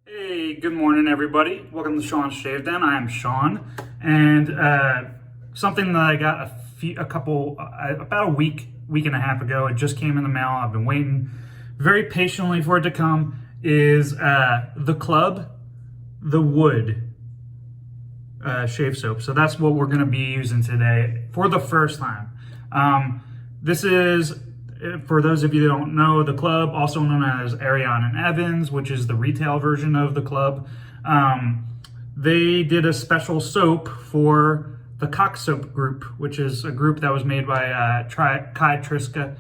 Hey, good morning, everybody. Welcome to Sean's Shave Den. I am Sean, and something that I got about a week and a half ago. It just came in the mail. I've been waiting very patiently for it to come. Is the Club, the Wood shave soap. So that's what we're going to be using today for the first time. This is, for those of you that don't know, the Club, also known as Arabian and Evans, which is the retail version of the Club. They did a special soap for the Cocksoap group, which is a group that was made by Kai Triska.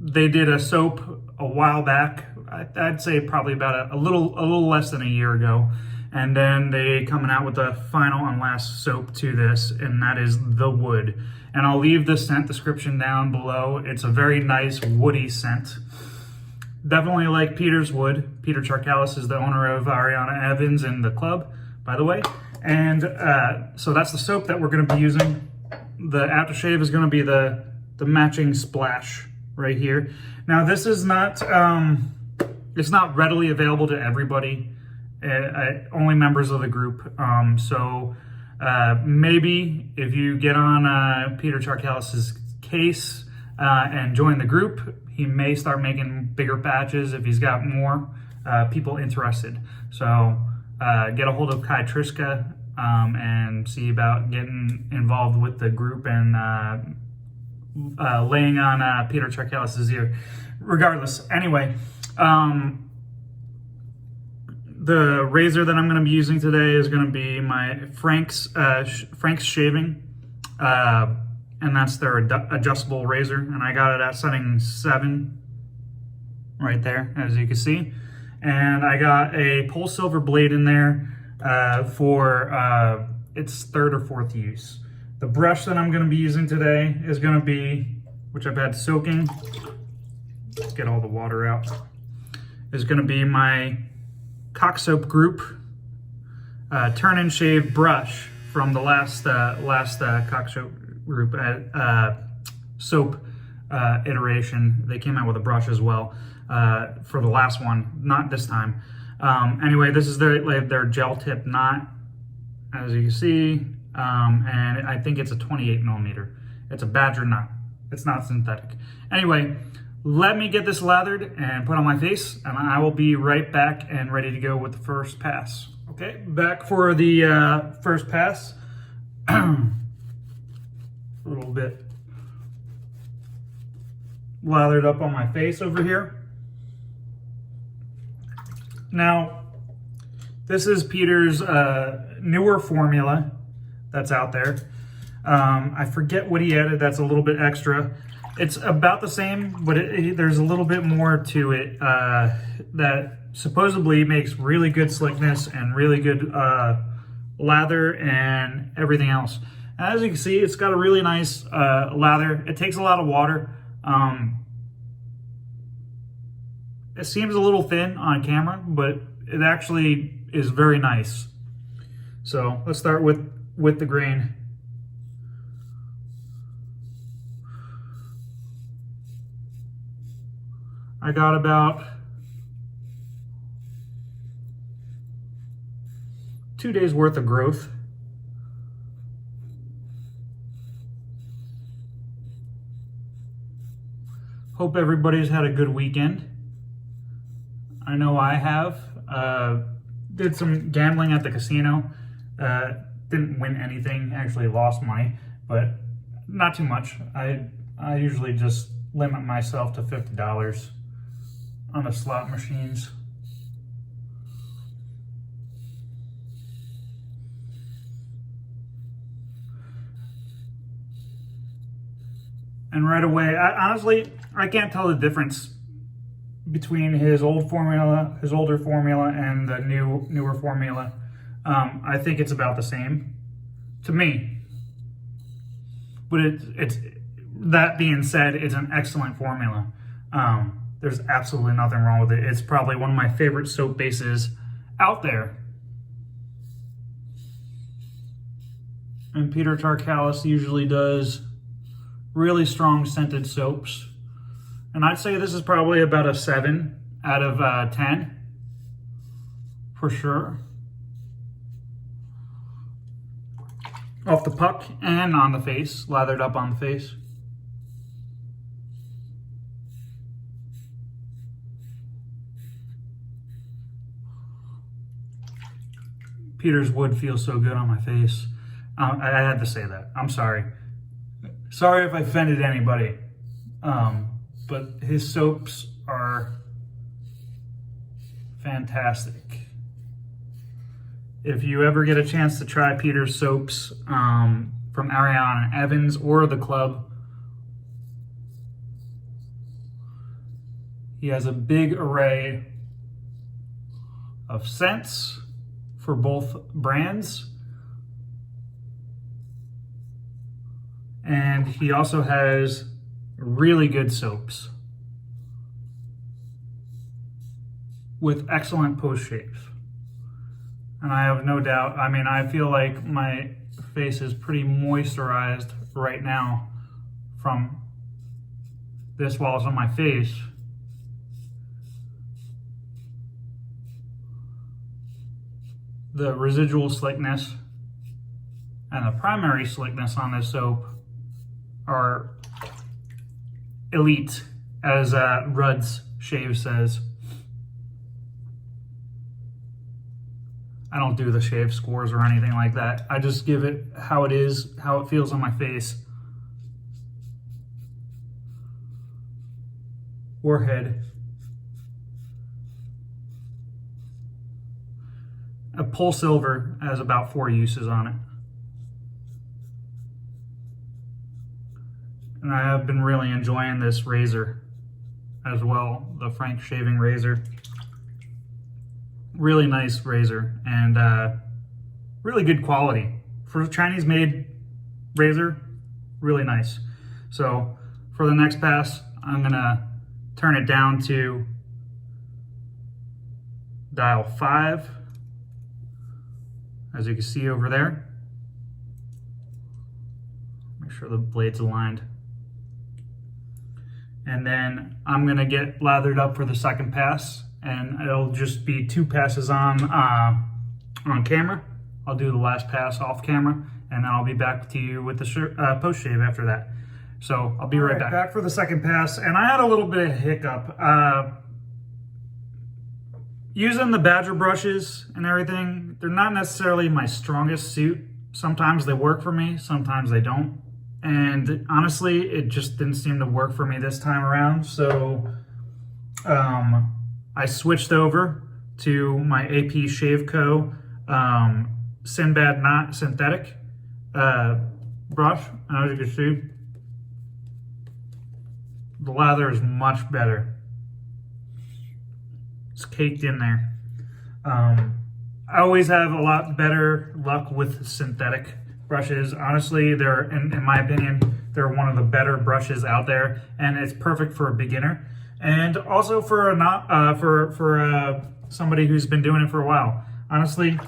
They did a soap a while back. I'd say probably about a little less than a year ago. And then they coming out with the final and last soap to this, and that is the Wood. And I'll leave the scent description down below. It's a very nice woody scent. Definitely like Peter's wood. Peter Charkalis is the owner of Ariana Evans and the Club, by the way. And so that's the soap that we're going to be using. The aftershave is going to be the matching splash right here. Now this is not, it's not readily available to everybody. Only members of the group. Maybe if you get on Peter Charkalis's case and join the group, he may start making bigger batches if he's got more people interested. So get a hold of Kai Triska and see about getting involved with the group and laying on Peter Charkalis's ear. Regardless, anyway, the razor that I'm going to be using today is going to be my Frank's Shaving, and that's their adjustable razor, and I got it at setting 7 right there, as you can see. And I got a Pol Silver blade in there for its 3rd or 4th use. The brush that I'm going to be using today is going to be, which I've had soaking, let's get all the water out, is going to be my Cocksoap group turn and shave brush from the last Cocksoap group soap iteration. They came out with a brush as well for the last one, not this time. Anyway, this is their gel tip knot, as you can see, and I think it's a 28 millimeter. It's a Badger knot. It's not synthetic. Anyway, let me get this lathered and put on my face, and I will be right back and ready to go with the first pass. Okay, back for the first pass. A little bit lathered up on my face over here. Now, this is Peter's newer formula that's out there. I forget what he added that's a little bit extra. It's about the same, but there's a little bit more to it that supposedly makes really good slickness and really good lather and everything else. As you can see, it's got a really nice lather. It takes a lot of water. It seems a little thin on camera, but it actually is very nice. So let's start with the grain. I got about 2 days worth of growth. Hope everybody's had a good weekend. I know I have. Did some gambling at the casino. Didn't win anything, actually lost money, but not too much. I usually just limit myself to $50 on the slot machines. And right away, honestly, I can't tell the difference between his older formula, and the newer formula. I think it's about the same to me. But it's that being said, it's an excellent formula. There's absolutely nothing wrong with it. It's probably one of my favorite soap bases out there. And Peter Charkalis usually does really strong scented soaps. And I'd say this is probably about a 7 out of 10 for sure. Off the puck and on the face, lathered up on the face. Peter's wood feels so good on my face. I had to say that. I'm sorry. Sorry if I offended anybody. But his soaps are fantastic. If you ever get a chance to try Peter's soaps from Arabian and Evans or the club, he has a big array of scents for both brands. And he also has really good soaps with excellent post-shave. And I have no doubt, I mean, I feel like my face is pretty moisturized right now from this while it's on my face. The residual slickness and the primary slickness on this soap are elite, as Rudd's Shave says. I don't do the shave scores or anything like that. I just give it how it is, how it feels on my face or head. A Pol Silver has about 4 uses on it. And I have been really enjoying this razor as well, the Frank shaving razor. Really nice razor and really good quality. For a Chinese made razor, really nice. So for the next pass, I'm gonna turn it down to dial 5, as you can see over there. Make sure the blade's aligned. And then I'm gonna get lathered up for the second pass, and it'll just be 2 passes on camera. I'll do the last pass off camera, and then I'll be back to you with the post shave after that. So I'll be right back. Back for the second pass, and I had a little bit of hiccup. Using the Badger brushes and everything, they're not necessarily my strongest suit. Sometimes they work for me, sometimes they don't. And honestly, it just didn't seem to work for me this time around. So I switched over to my AP Shave Co. Sinbad Knot Synthetic brush. And as you can see, the lather is much better. It's caked in there. I always have a lot better luck with synthetic brushes. Honestly, they're, in my opinion, they're one of the better brushes out there, and it's perfect for a beginner, and also for somebody who's been doing it for a while. Honestly,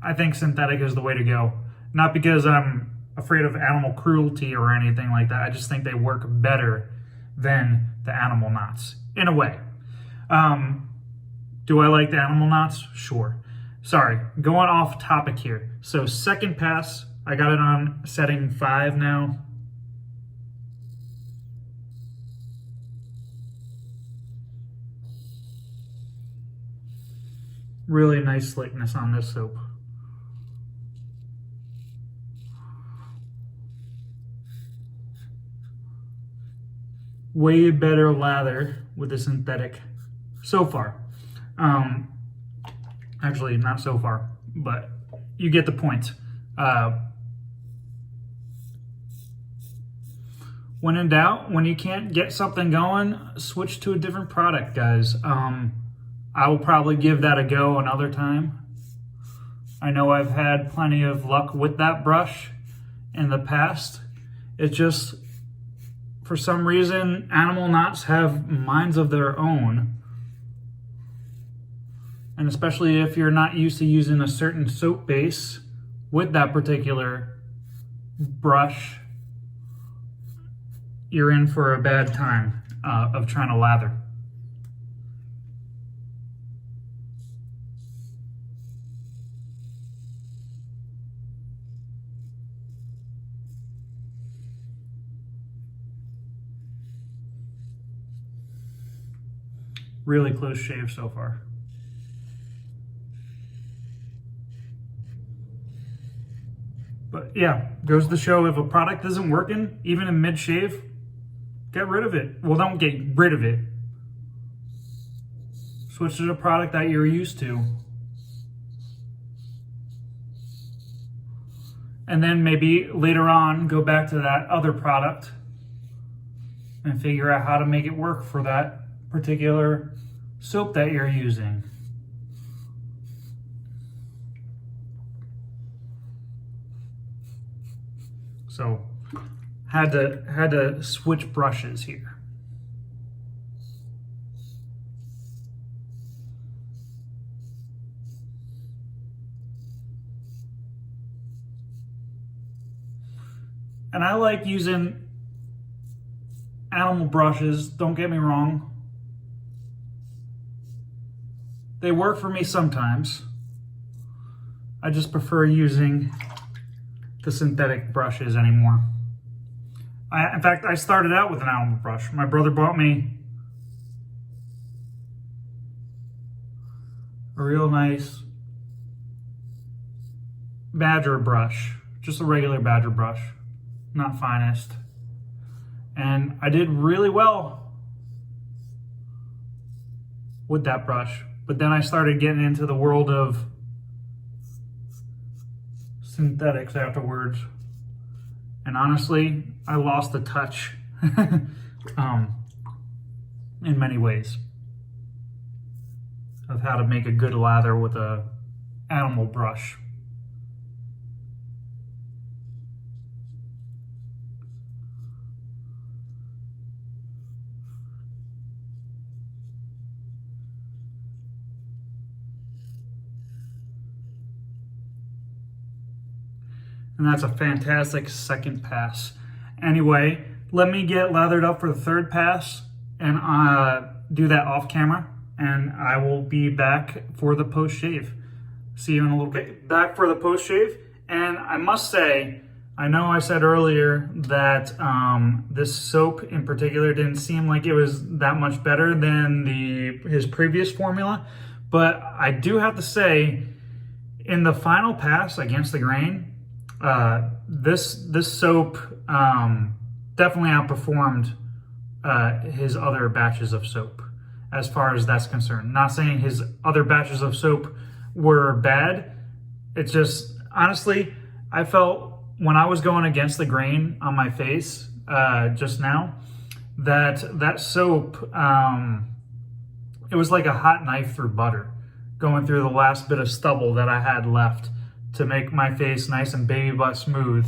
I think synthetic is the way to go. Not because I'm afraid of animal cruelty or anything like that. I just think they work better than the animal knots in a way. Do I like the animal knots? Sure. Sorry, going off topic here. So second pass, I got it on setting 5 now. Really nice slickness on this soap. Way better lather with the synthetic so far. Actually, not so far, but you get the point. When in doubt, when you can't get something going, switch to a different product, guys. I will probably give that a go another time. I know I've had plenty of luck with that brush in the past. It's just, for some reason, animal knots have minds of their own. And especially if you're not used to using a certain soap base with that particular brush, you're in for a bad time of trying to lather. Really close shave so far. But yeah, goes to show if a product isn't working, even in mid-shave, get rid of it. Well, don't get rid of it. Switch to the product that you're used to. And then maybe later on, go back to that other product and figure out how to make it work for that particular soap that you're using. So had to switch brushes here. And I like using animal brushes, don't get me wrong. They work for me sometimes. I just prefer using the synthetic brushes anymore. In fact, I started out with an animal brush. My brother bought me a real nice badger brush, just a regular badger brush, not finest. And I did really well with that brush. But then I started getting into the world of synthetics afterwards. And honestly, I lost the touch in many ways of how to make a good lather with a animal brush. And that's a fantastic second pass. Anyway, let me get lathered up for the third pass and do that off camera. And I will be back for the post shave. See you in a little bit. Back for the post shave. And I must say, I know I said earlier that this soap in particular didn't seem like it was that much better than his previous formula. But I do have to say, in the final pass against the grain, this soap definitely outperformed his other batches of soap as far as that's concerned. Not saying his other batches of soap were bad. It's just, honestly, I felt when I was going against the grain on my face just now, that soap, it was like a hot knife through butter, going through the last bit of stubble that I had left to make my face nice and baby butt smooth.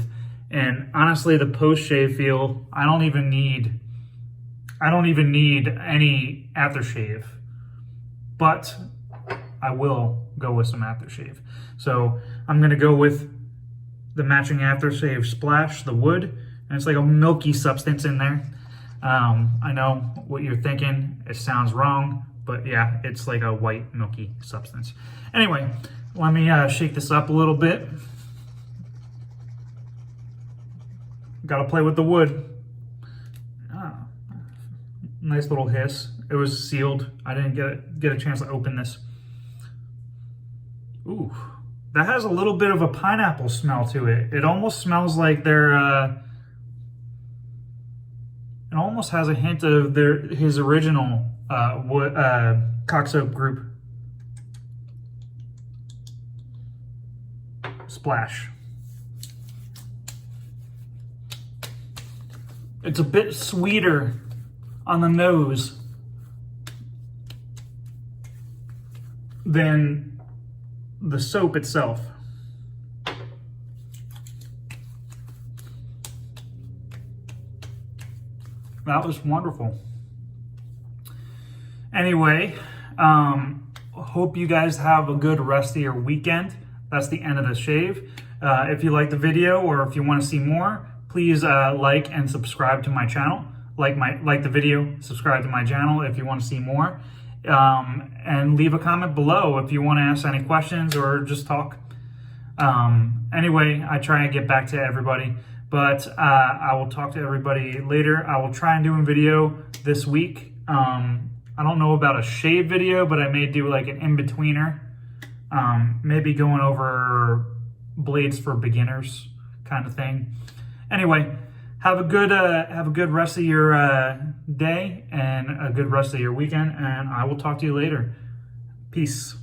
And honestly, the post shave feel, I don't even need any aftershave, but I will go with some aftershave. So I'm gonna go with the matching aftershave splash, the wood, and it's like a milky substance in there. I know what you're thinking, it sounds wrong, but yeah, it's like a white milky substance. Anyway, let me shake this up a little bit. Gotta play with the wood. Nice little hiss. It was sealed. I didn't get a chance to open this. Ooh, that has a little bit of a pineapple smell to it. It almost smells like it almost has a hint of his original Cocksoap group splash. It's a bit sweeter on the nose than the soap itself. That was wonderful. Anyway, hope you guys have a good rest of your weekend. That's the end of the shave. If you like the video or if you want to see more, please like and subscribe to my channel. Like the video, subscribe to my channel if you want to see more. And leave a comment below if you want to ask any questions or just talk. Anyway, I try and get back to everybody, but I will talk to everybody later. I will try and do a video this week. I don't know about a shave video, but I may do like an in-betweener. Maybe going over blades for beginners kind of thing. Anyway, have a good rest of your day and a good rest of your weekend, and I will talk to you later. Peace.